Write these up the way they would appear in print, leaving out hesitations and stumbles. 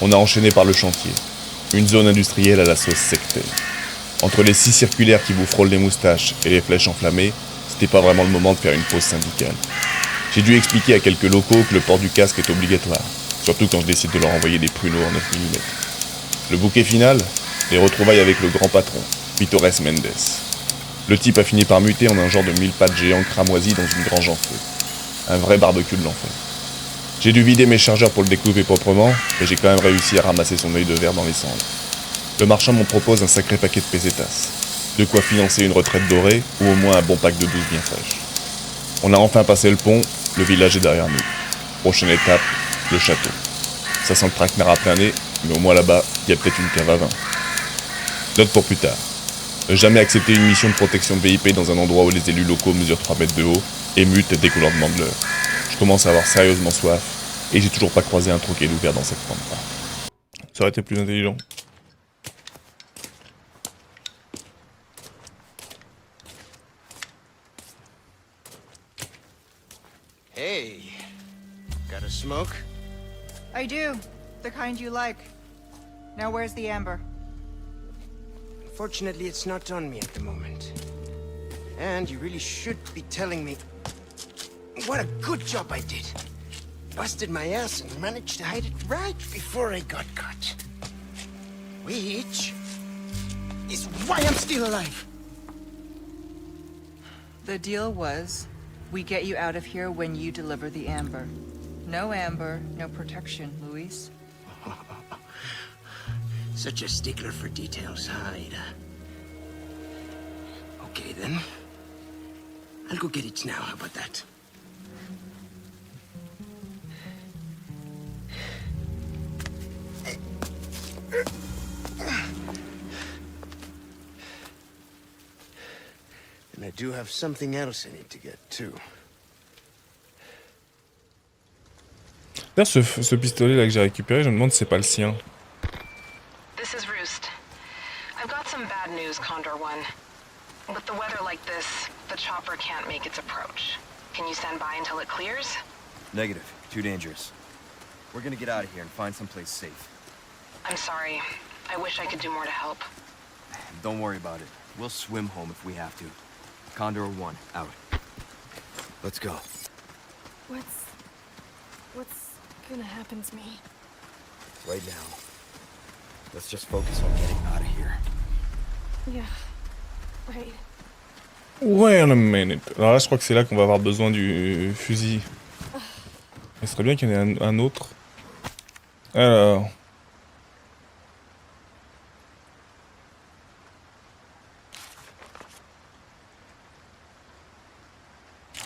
On a enchaîné par le chantier, une zone industrielle à la sauce sectaire. Entre les scies circulaires qui vous frôlent les moustaches et les flèches enflammées, c'était pas vraiment le moment de faire une pause syndicale. J'ai dû expliquer à quelques locaux que le port du casque est obligatoire, surtout quand je décide de leur envoyer des pruneaux en 9 mm. Le bouquet final, les retrouvailles avec le grand patron, Pitores Mendes. Le type a fini par muter en un genre de mille-pattes géant cramoisi dans une grange en feu. Un vrai barbecue de l'enfer. J'ai dû vider mes chargeurs pour le découper proprement, mais j'ai quand même réussi à ramasser son œil de verre dans les cendres. Le marchand m'en propose un sacré paquet de pesetas. De quoi financer une retraite dorée, ou au moins un bon pack de 12 bien fraîches. On a enfin passé le pont, le village est derrière nous. Prochaine étape, le château. Ça sent le traquenard à plein nez, mais au moins là-bas, il y a peut-être une cave à vin. Note pour plus tard. Ne jamais accepter une mission de protection de VIP dans un endroit où les élus locaux mesurent 3 mètres de haut et mutent dès qu'on leur demande l'heure. Je commence à avoir sérieusement soif, et j'ai toujours pas croisé un troquet ouvert dans cette pampa. Ça aurait été plus intelligent. Hey, got a smoke? I do. The kind you like. Now where's the amber? Fortunately, it's not on me at the moment. And you really should be telling me what a good job I did. Busted my ass and managed to hide it right before I got caught. Which is why I'm still alive. The deal was, we get you out of here when you deliver the amber. No amber, no protection, Luis. Such a stickler for details, huh, Ada? Okay, then. I'll go get it now, how about that? And I do have something else I need to get, too. D'ailleurs, ce pistolet là que j'ai récupéré, je me demande si c'est pas le sien. This is Roost. I've got some bad news, Condor One. With the weather like this, the chopper can't make its approach. Can you stand by until it clears? Negative. Too dangerous. We're gonna get out of here and find someplace safe. I'm sorry. I wish I could do more to help. Don't worry about it. We'll swim home if we have to. Condor 1, out. Let's go. What's gonna happen to me? Right now. Let's just focus on getting out of here. Yeah, right. Wait a minute. Alors là, je crois que c'est là qu'on va avoir besoin du fusil. Il serait bien qu'il y en ait un autre. Alors...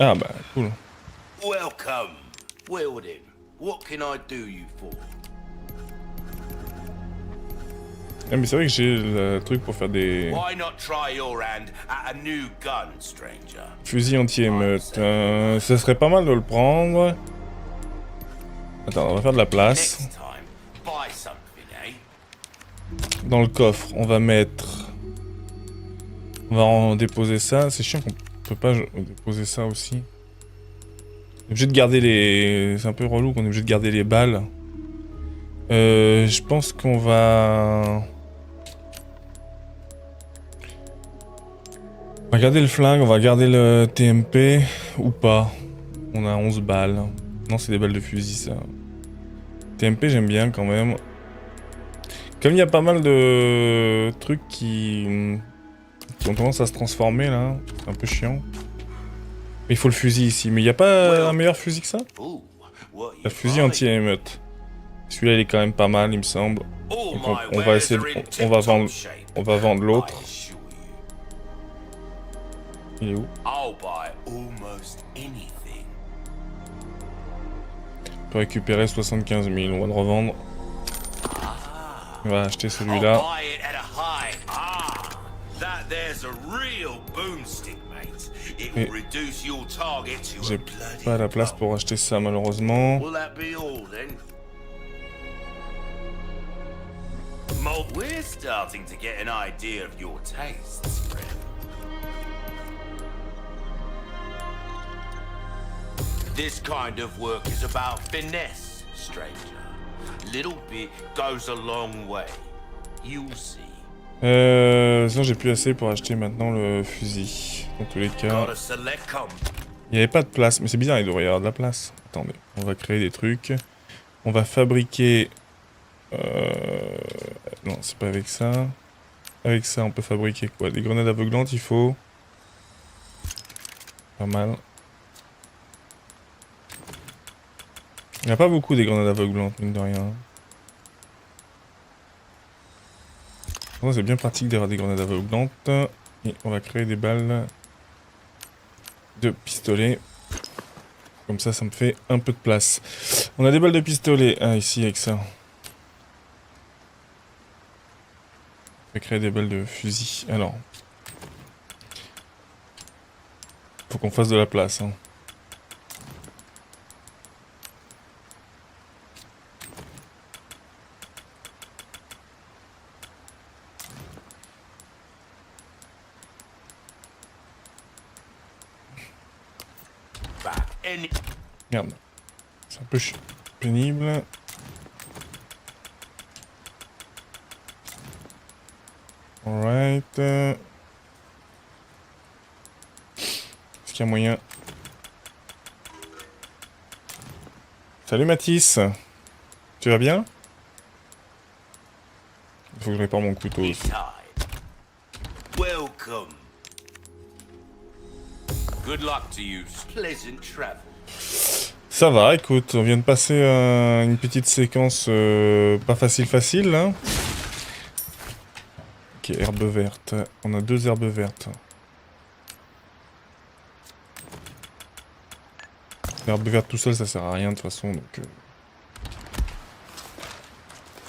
Ah bah, cool. Welcome, Wilden. What can I do you for? Ah mais c'est vrai que j'ai le truc pour faire des... Why not try your hand at a new gun, stranger? Fusil anti-émeute. Ça serait pas mal de le prendre. Attends, on va faire de la place. Next time, buy something, eh? Dans le coffre, on va mettre... On va en déposer ça. C'est chiant qu'on peut pas déposer ça aussi. On est obligé de garder les... C'est un peu relou qu'on est obligé de garder les balles. Je pense qu'on va... On va garder le flingue, on va garder le TMP, ou pas. On a 11 balles. Non, c'est des balles de fusil, ça. TMP, j'aime bien quand même. Comme il y a pas mal de trucs qui ont tendance à se transformer, là. C'est un peu chiant. Mais il faut le fusil ici. Mais il n'y a pas un meilleur fusil que ça? Le fusil anti-émeute. Celui-là, il est quand même pas mal, il me semble. Donc on va essayer de... On va vendre l'autre. Il est où? I'll buy almost anything. On peut récupérer 75 000, on va le revendre. On va acheter celui-là. I'll buy it at a high. That there's a real boomstick, mate. It will reduce your target to J'ai a bloody pas la place pour acheter ça malheureusement. Will that be all then? We're starting to get an idea of your tastes, friend. This kind of work is about finesse, stranger. Little bit goes a long way. You'll see. Sinon j'ai plus assez pour acheter maintenant le fusil. Dans tous les cas, Gotta select come. il n'y avait pas de place. Mais c'est bizarre, il devrait y avoir de la place. Attendez, on va créer des trucs. On va fabriquer... Non, c'est pas avec ça. Avec ça, on peut fabriquer quoi? Des grenades aveuglantes, il faut... Pas mal. Il n'y a pas beaucoup des grenades aveuglantes, mine de rien. Oh, c'est bien pratique d'avoir des grenades aveuglantes. Et on va créer des balles de pistolet. Comme ça, ça me fait un peu de place. On a des balles de pistolet. Ah, ici, avec ça. On va créer des balles de fusil. Alors. Faut qu'on fasse de la place, hein. Merde. C'est un peu pénible. Alright. Est-ce qu'il y a moyen... Salut Mathis. Tu vas bien? Il faut que je répare mon couteau aussi. Welcome. Good luck to you. Pleasant travel. Ça va, écoute, on vient de passer une petite séquence pas facile, hein. Ok, herbe verte. On a 2 herbes vertes. L'herbe verte tout seul, ça sert à rien de toute façon, donc...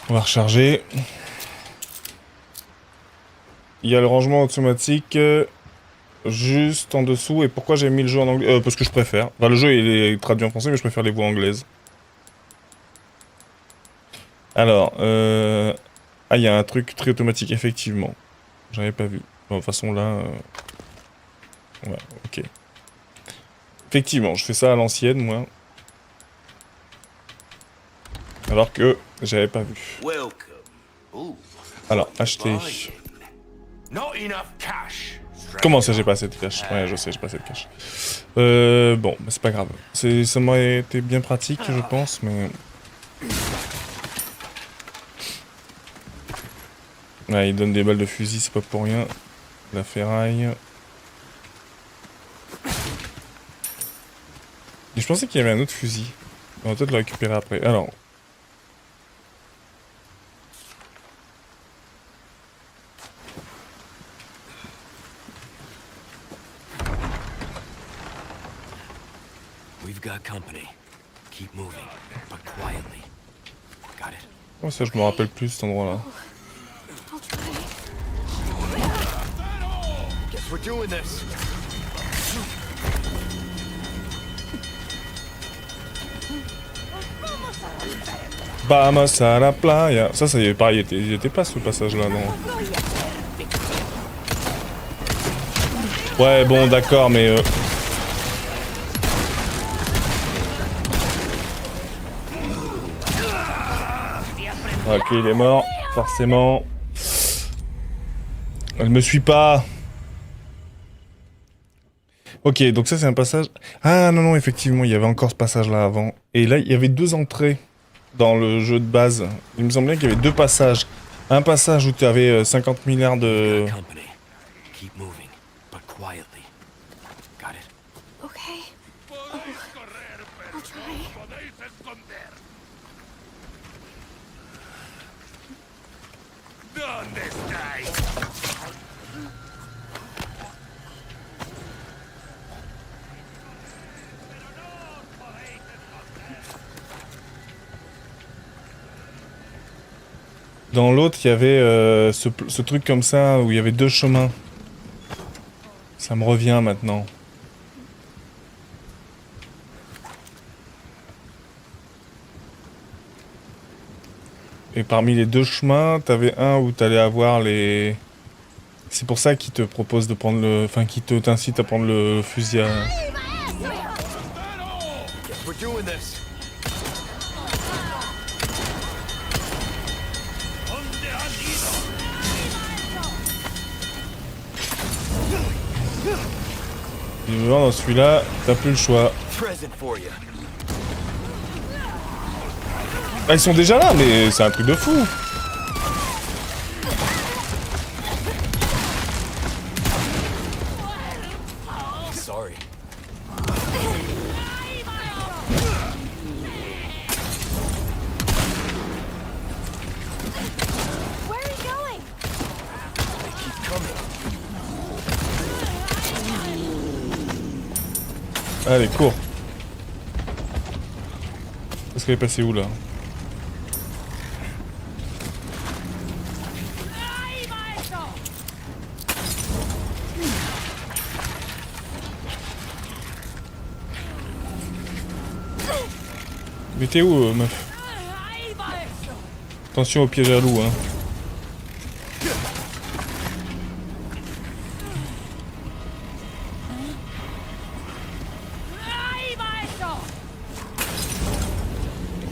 On va recharger. Il y a le rangement automatique... juste en dessous. Et pourquoi j'ai mis le jeu en anglais? Parce que je préfère. Enfin, le jeu il est traduit en français, mais je préfère les voix anglaises. Alors, ah, il y a un truc très automatique, effectivement. J'avais pas vu. Bon, de toute façon, là... Ouais, ok. Effectivement, je fais ça à l'ancienne, moi. Alors que j'avais pas vu. Alors, acheter... Not enough cash. Comment ça, j'ai pas assez de cash? Ouais, je sais, j'ai pas assez de cash. Bon, bah, c'est pas grave. Ça m'aurait été bien pratique, je pense, mais... Ouais, il donne des balles de fusil, c'est pas pour rien. De la ferraille. Et je pensais qu'il y avait un autre fusil. On va peut-être le récupérer après. Alors... Oh, ça, je me rappelle plus cet endroit-là. Vamos a la playa. Ça y est, pareil, il était pas ce passage-là, non? Ouais, bon, d'accord, mais... Ok, il est mort, forcément. Elle me suit pas. Ok, donc ça c'est un passage... Ah non, non, effectivement, il y avait encore ce passage-là avant. Et là, il y avait 2 entrées dans le jeu de base. Il me semblait qu'il y avait 2 passages. Un passage où tu avais 50 milliards de... Dans l'autre, il y avait ce truc comme ça, où il y avait 2 chemins. Ça me revient maintenant. Et parmi les 2 chemins, t'avais un où t'allais avoir les... C'est pour ça qu'il te propose de prendre le... Enfin, qu'il t'incite à prendre le fusil à... Évidemment, dans celui-là, t'as plus le choix. Present for you. Ah, ils sont déjà là, mais c'est un truc de fou. Sorry. Where are you going? Allez, cours. Est-ce qu'elle est passée où là? Mais t'es où, meuf? Attention au piège à loup, hein.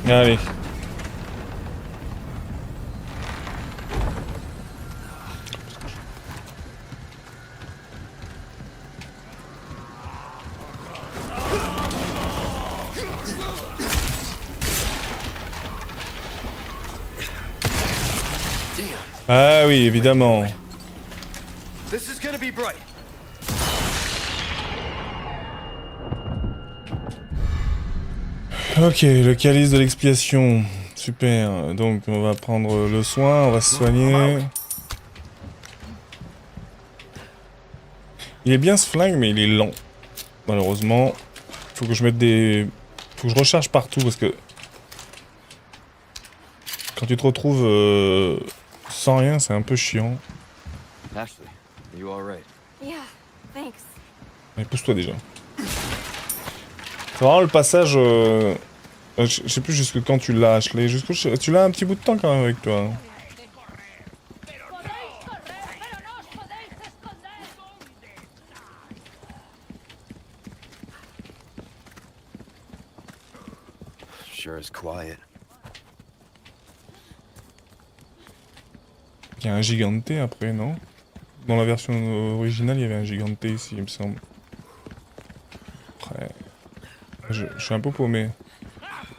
Allez. Ah oui, évidemment. This is gonna be bright. Ok, le calice de l'expiation. Super. Donc on va prendre le soin, on va se soigner. Il est bien ce flingue, mais il est lent. Malheureusement. Faut que je mette des... Faut que je recharge partout parce que... Quand tu te retrouves sans rien, c'est un peu chiant. Ashley, are you alright? Yeah, thanks. Mais pousse-toi déjà. C'est vraiment le passage... je sais plus jusque quand tu l'as, Ashley. Tu l'as un petit bout de temps quand même avec toi. Sure is quiet. Il y a un giganté après, non? Dans la version originale, il y avait un giganté ici, il me semble. Après... Je suis un peu paumé.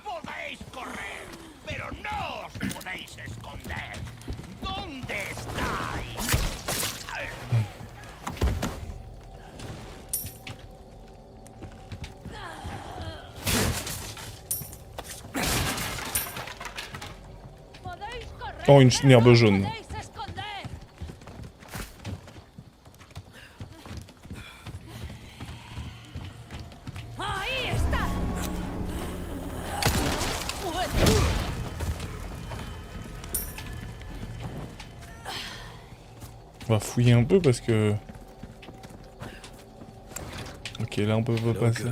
Podéis correr, pero no os podéis esconder. ¿Dónde estáis? Oh, une herbe jaune. On va fouiller un peu parce que... Ok, là on peut pas passer.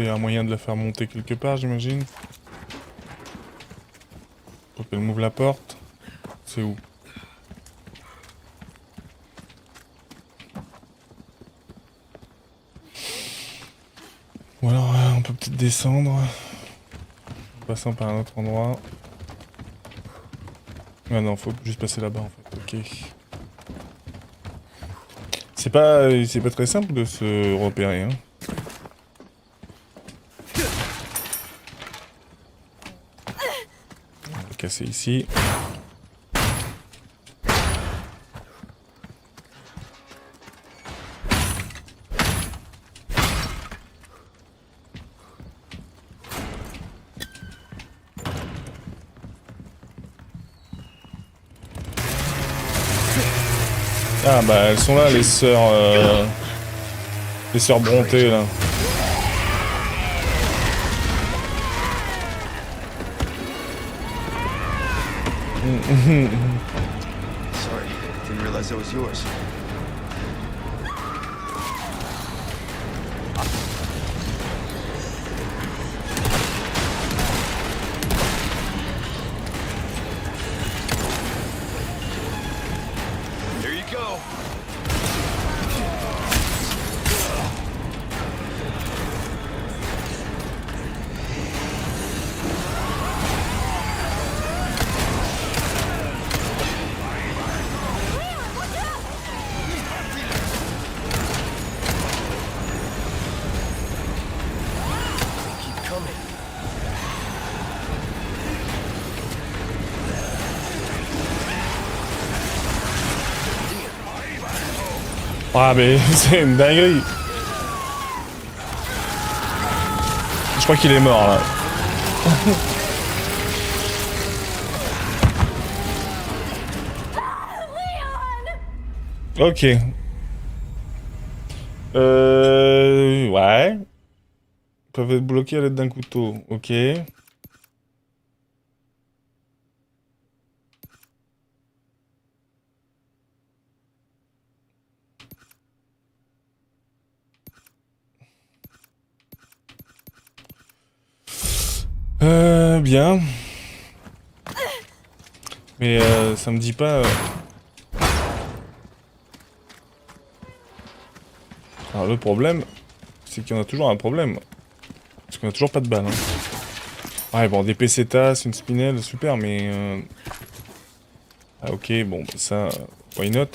Il y a un moyen de la faire monter quelque part, j'imagine. Faut qu'elle m'ouvre la porte. C'est où? Ou alors on peut peut-être descendre. En passant par un autre endroit. Ah non, faut juste passer là-bas en fait, ok. C'est pas très simple de se repérer, hein. On va casser ici. Ah bah elles sont là les sœurs Brontë là. Sorry, didn't realize that was yours. Here you go. Ah mais c'est une dinguerie. Je crois qu'il est mort là. Ok. Ouais. Ils peuvent être bloqués à l'aide d'un couteau. Ok. Bien. Mais ça me dit pas... Alors le problème, c'est qu'il y en a toujours un problème. Parce qu'on a toujours pas de balles. Hein. Ouais bon, des pesetas, une spinelle, super, mais... Ah ok, bon, bah, ça... why not?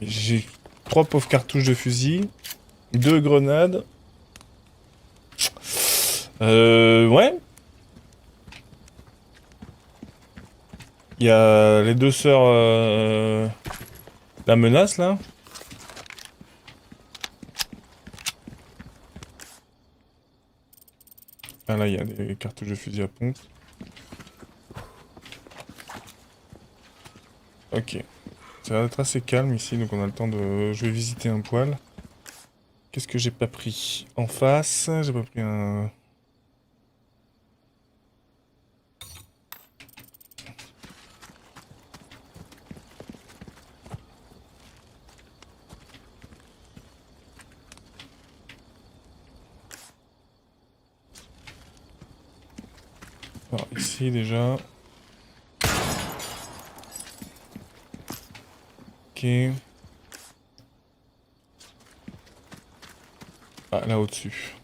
J'ai 3 pauvres cartouches de fusil, 2 grenades... Ouais. Il y a les 2 sœurs... La menace, là. Ah, là, il y a des cartouches de fusil à pompe. Ok. Ça va être assez calme ici, donc on a le temps de... Je vais visiter un poil. Qu'est-ce que j'ai pas pris? En face, j'ai pas pris un... Alors, ici déjà. Ok. Ah, là au-dessus.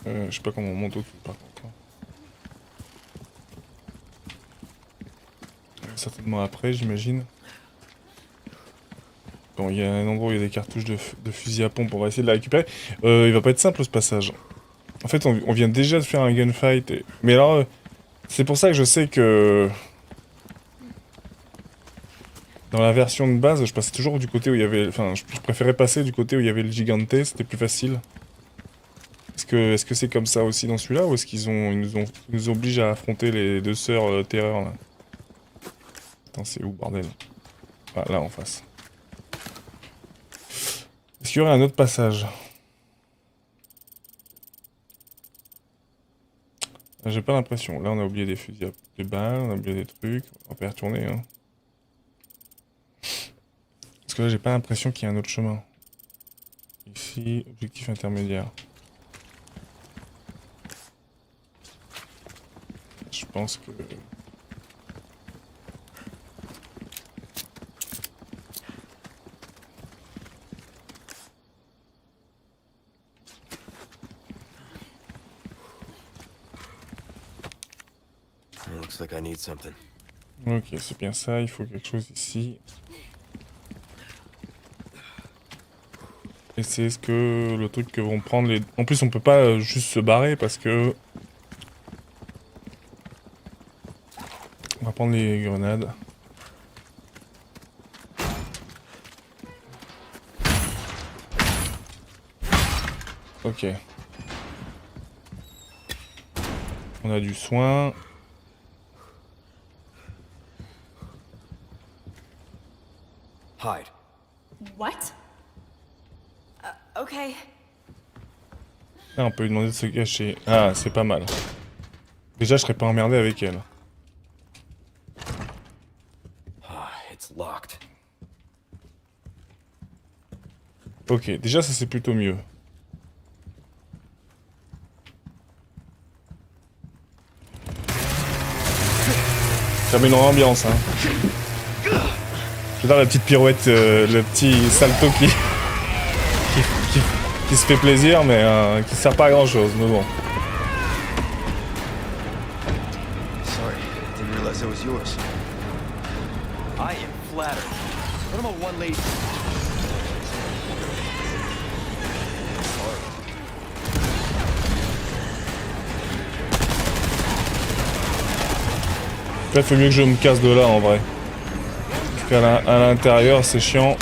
Je sais pas comment on monte au-dessus par contre. Certainement après, j'imagine. Bon, il y a un endroit où il y a des cartouches de fusil à pompe, on va essayer de la récupérer. Il va pas être simple ce passage. En fait, on vient déjà de faire un gunfight. Mais alors, c'est pour ça que je sais que... Dans la version de base, je passais toujours du côté où il y avait... Enfin, je préférais passer du côté où il y avait le Gigante, c'était plus facile. Est-ce que c'est comme ça aussi dans celui-là, ou est-ce qu'ils nous obligent à affronter les 2 sœurs terreur, là? Attends, c'est où, bordel? Ah, là, en face. Est-ce qu'il y aurait un autre passage? J'ai pas l'impression. Là, on a oublié des fusils de balles, on a oublié des trucs. On va pas y retourner, hein. Parce que là, j'ai pas l'impression qu'il y ait un autre chemin. Ici, objectif intermédiaire. Je pense que... Looks like I need something. Ok, c'est bien ça, il faut quelque chose ici. Et c'est ce que le truc que vont prendre les... En plus, on peut pas juste se barrer parce que... On va prendre les grenades. Ok. On a du soin. Hide. What? Okay. Là, on peut lui demander de se cacher. Ah, c'est pas mal. Déjà, je serais pas emmerdé avec elle. Ah, it's locked. Ok, déjà, ça c'est plutôt mieux. Ça met une ambiance, hein. J'adore la petite pirouette, le petit salto qui se fait plaisir, mais qui sert pas à grand chose, mais bon. Sorry, didn't realize that was yours. I am flattered. What about one lady? Peut-être faut mieux que je me casse de là en vrai. Parce qu'à l'intérieur c'est chiant.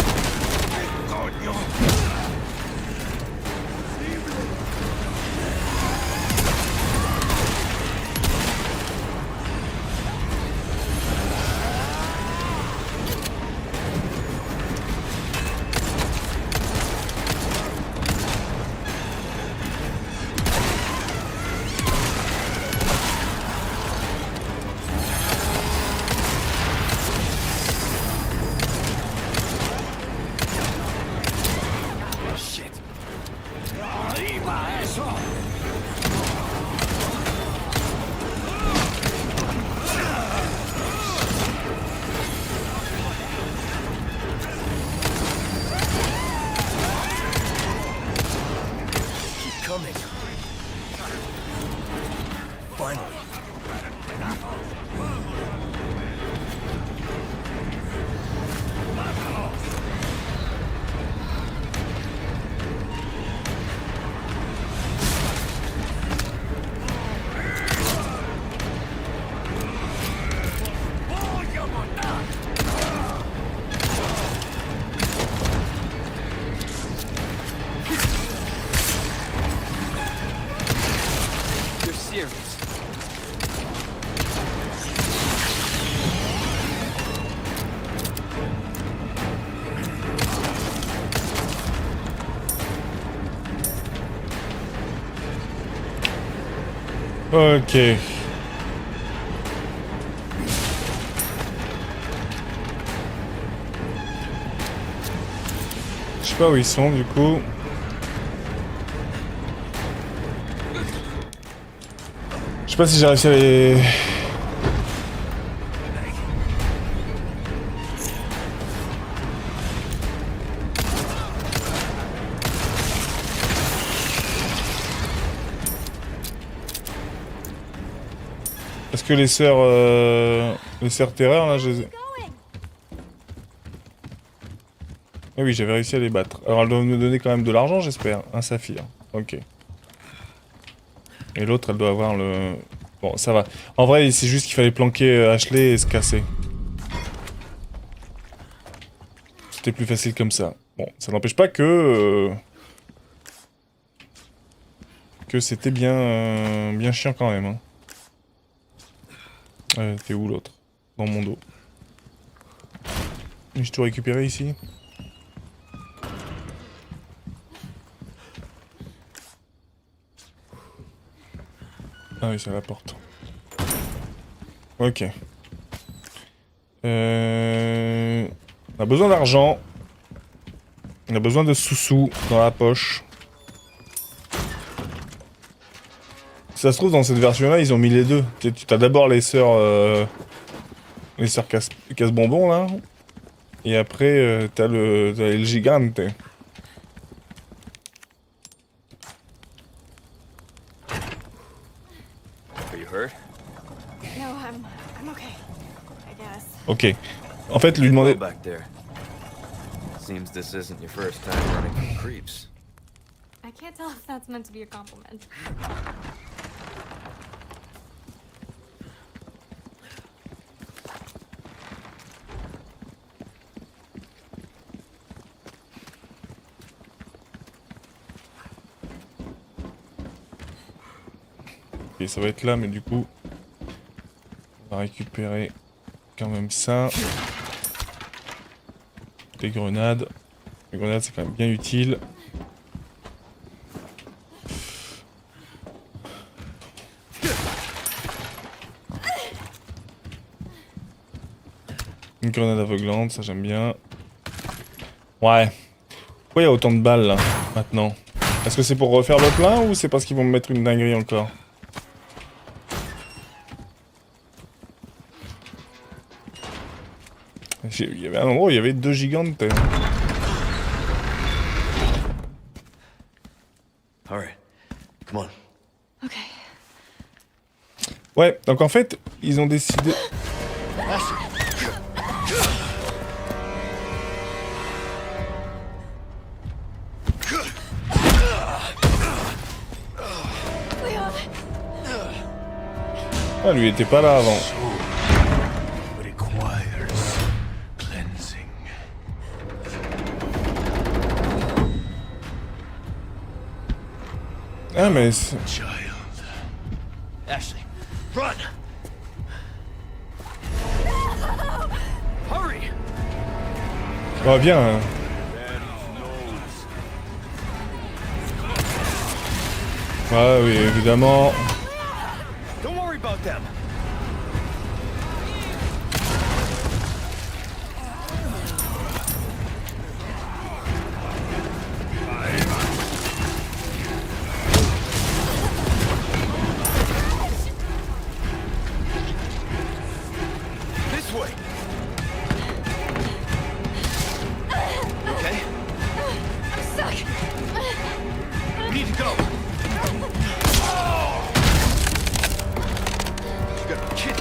You're serious. Ok. Je sais pas où ils sont du coup. Je sais pas si j'ai réussi à les... Est-ce que les sœurs terreur là, je les ai... Ah oui, j'avais réussi à les battre. Alors elles doivent me donner quand même de l'argent, j'espère. Un saphir. Ok. Et l'autre, elle doit avoir le... Bon, ça va. En vrai, c'est juste qu'il fallait planquer Ashley et se casser. C'était plus facile comme ça. Bon, ça n'empêche pas que c'était bien, bien chiant quand même. Hein. T'es où l'autre? Dans mon dos. J'ai tout récupéré ici. Ah oui, c'est à la porte. Ok. On a besoin d'argent. On a besoin de sous-sous dans la poche. Si ça se trouve, dans cette version-là, ils ont mis les deux. Tu as d'abord les sœurs... les sœurs casse-bonbons, là. Et après, t'as le gigante. No, I'm okay. I guess. Ok. En fait, lui demander... Back there. Seems this isn't your first time running from creeps. I can't tell if that's meant to be a compliment. Ok, ça va être là, mais du coup... On va récupérer quand même ça. Des grenades. Les grenades, c'est quand même bien utile. Une grenade aveuglante, ça j'aime bien. Ouais. Pourquoi il y a autant de balles là, maintenant? Est-ce que c'est pour refaire le plein ou c'est parce qu'ils vont me mettre une dinguerie encore? Il y avait un endroit où il y avait 2 gigantes. Alright, come on. Okay. Ouais, donc en fait, ils ont décidé... Ah, lui, il était pas là avant. Ah mais... c'est- Ashley, run! Hurry! Oh bien hein. Ouais oui évidemment. Don't worry about them. This way. Okay? I'm stuck. We need to go. You got a kid.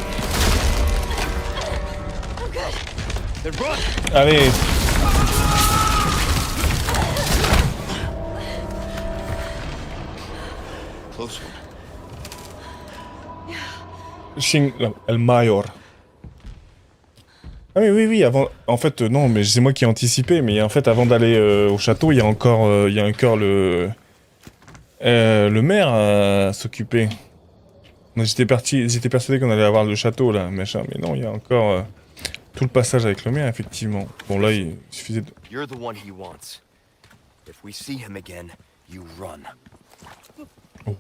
I'm good. Then run! Allez. Close one. Non, El Mayor. Ah oui, oui, oui, avant... En fait, non, mais c'est moi qui ai anticipé, mais en fait, avant d'aller au château, il y a encore le maire à s'occuper. Moi, j'étais persuadé qu'on allait avoir le château, là, machin, mais non, il y a encore tout le passage avec le maire, effectivement. Bon, là, il suffisait de... You're the one he wants. If we see him again, you run.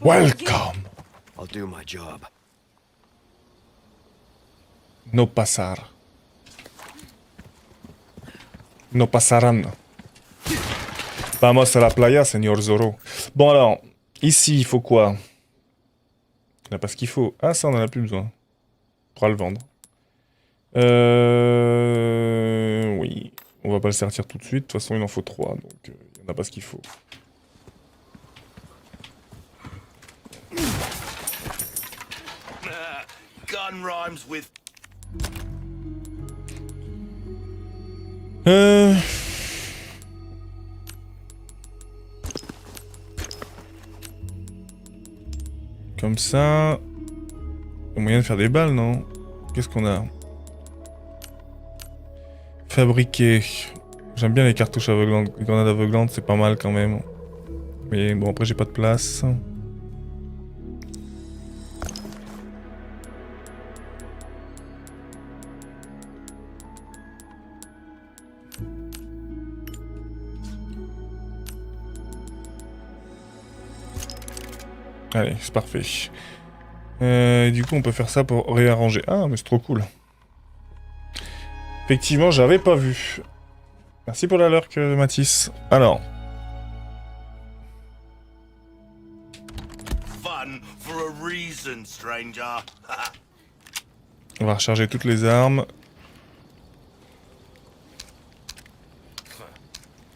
Welcome! I'll do my job. No pasar. No pasarán. Vamos a la playa, señor Zorro. Bon alors, ici, il faut quoi? On n'a pas ce qu'il faut. Ah, ça, on en a plus besoin. On pourra le vendre. Oui. On va pas le sortir tout de suite. De toute façon, il en faut 3, donc il n'y en a pas ce qu'il faut. Gun rhymes with Comme ça... Il y a moyen de faire des balles, non? Qu'est-ce qu'on a? Fabriquer. J'aime bien les cartouches aveuglantes. Les grenades aveuglantes, c'est pas mal quand même. Mais bon, après, j'ai pas de place. Allez, c'est parfait. Du coup, on peut faire ça pour réarranger. Ah, mais c'est trop cool. Effectivement, j'avais pas vu. Merci pour la lurk, Mathis. Alors. fun for a reason, stranger. On va recharger toutes les armes.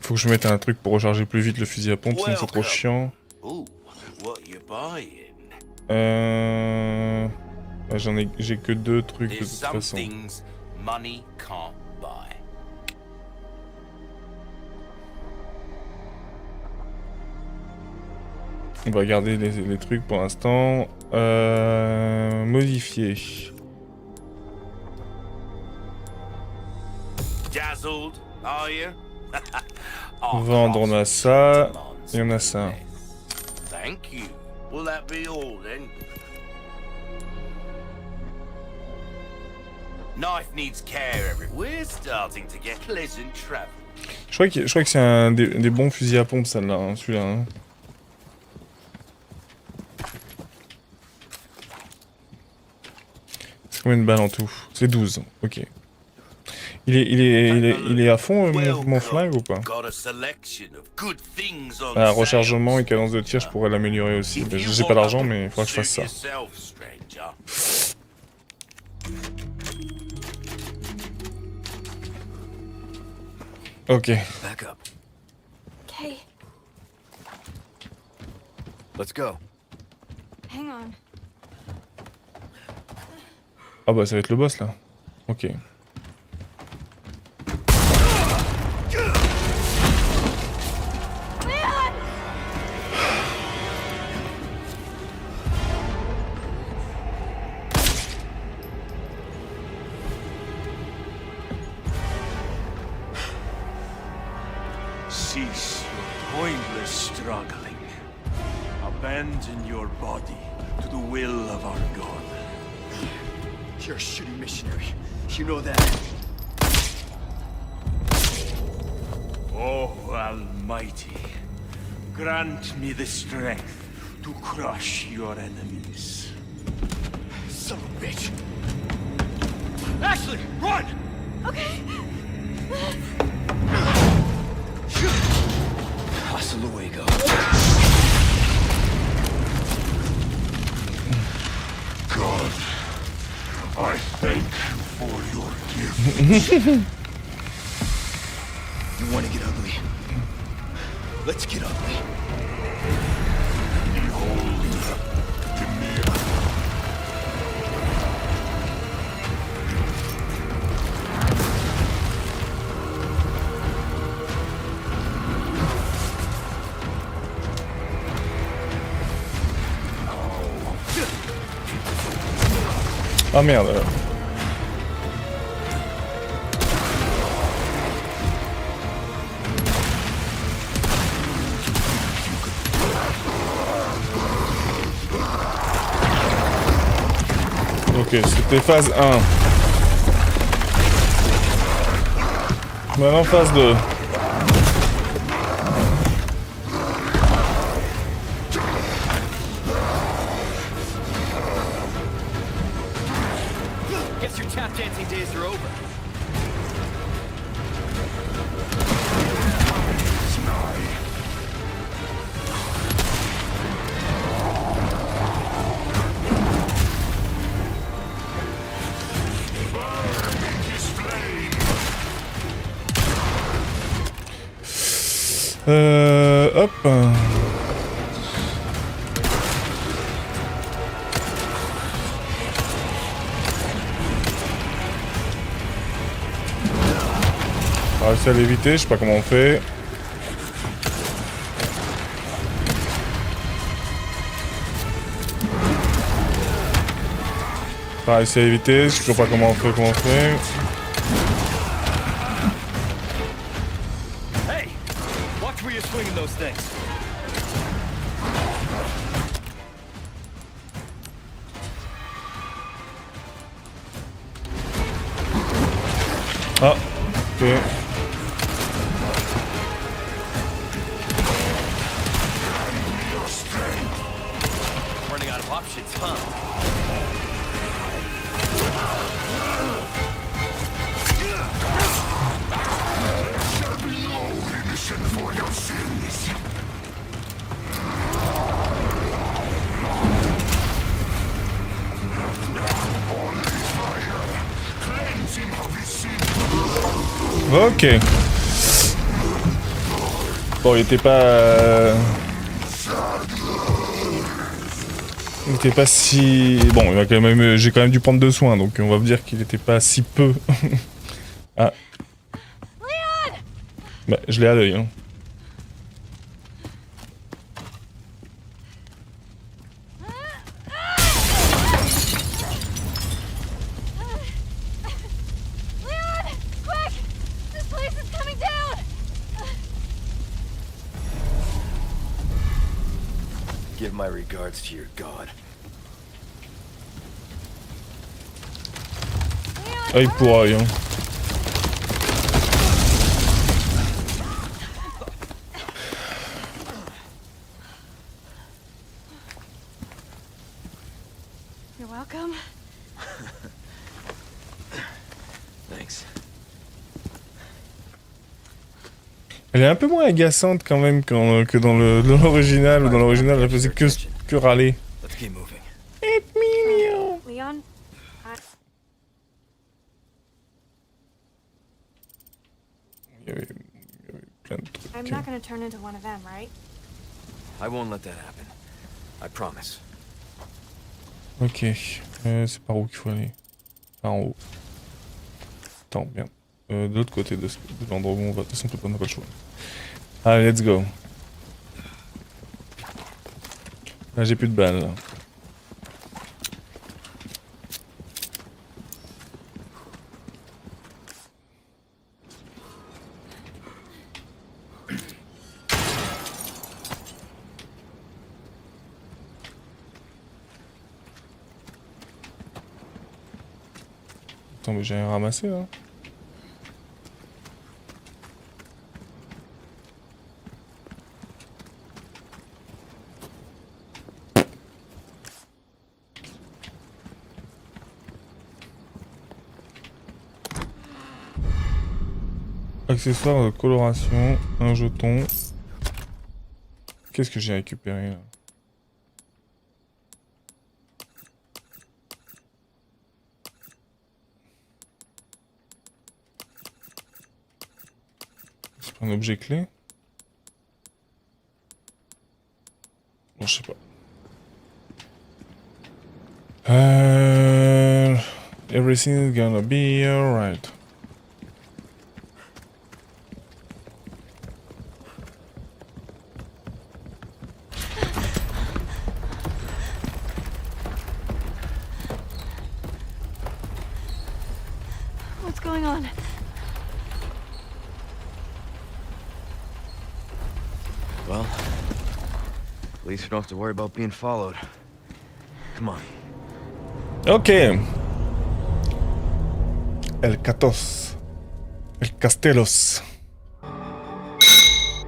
Faut que je mette un truc pour recharger plus vite le fusil à pompe, sinon c'est trop chiant. Ooh, what you buying? J'ai que 2 trucs de There's toute some façon. things money can't buy. On va garder les trucs pour l'instant. Modifier. Dazzled, are you? Vendre, on a ça. Et on a ça. Thank you. Will that be all then? Knife needs care everywhere. We're starting to get pleasant travel. Je crois que c'est un des bons fusils à pompe, celle-là, hein, celui-là. Hein. C'est combien de balles en tout? C'est 12, ok. Il est à fond, mon flingue, ou pas? Ah, rechargement et cadence de tir, je pourrais l'améliorer aussi. J'ai pas d'argent, mais il faudra que je fasse ça. Ok. Back up. Okay, Let's go. hang on. Ah bah ça va être le boss, là. Ok. Cease your pointless struggling. A abandon your body to the will of our god. You're a shitty missionary. You know that. Oh, Almighty, grant me the strength to crush your enemies. Son of a bitch. Ashley, run! Okay. Hasta luego. God, I thank you for your gift. You want to get ugly? Let's get ugly. Behold, Ymir. Ah merde. Ok, c'était phase 1. Maintenant phase 2. Guess your tap dancing days are over. Hop. On va réussir à l'éviter, je sais pas comment on fait. On va réussir à éviter, je sais toujours pas comment on fait, Hey! Watch where you're swinging those things. Ah, ok. Running out of options, huh? Ok. Bon, il était pas... Il était pas si... Bon, il va quand même... j'ai quand même dû prendre 2 soins, donc on va me dire qu'il était pas si peu. Ah. Bah, je l'ai à l'œil, hein. Leon! Quick! This place is coming down! Give my regards to your god. Leon! Œil pour œil, hein. You're welcome. Thanks. Elle est un peu moins agaçante quand même que dans l'original, ou dans l'original elle faisait que râler. Let's keep moving. It's mignon. Leon? Il y avait plein de I'm trucs. not gonna turn into one of them, right? I won't let that happen. I promise. Ok, c'est par où qu'il faut aller? Par en haut. Attends, merde. De l'autre côté de l'endroit où on va. De toute façon, on n'a pas le choix. Allez, let's go. Là, j'ai plus de balles. Là. Attends, mais j'ai rien ramassé là. Accessoire de coloration, un jeton. Qu'est-ce que j'ai récupéré là? C'est pas un objet clé? Bon, je sais pas. Everything is gonna be alright. What's going on? Well, at least we don't have to worry about being followed. Come on. Ok. El Catos. El Castelos.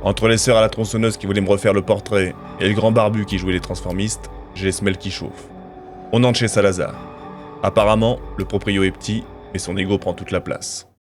Entre les sœurs à la tronçonneuse qui voulaient me refaire le portrait et le grand barbu qui jouait les transformistes, j'ai les semelles qui chauffent. On entre chez Salazar. Apparemment, le proprio est petit, mais son ego prend toute la place.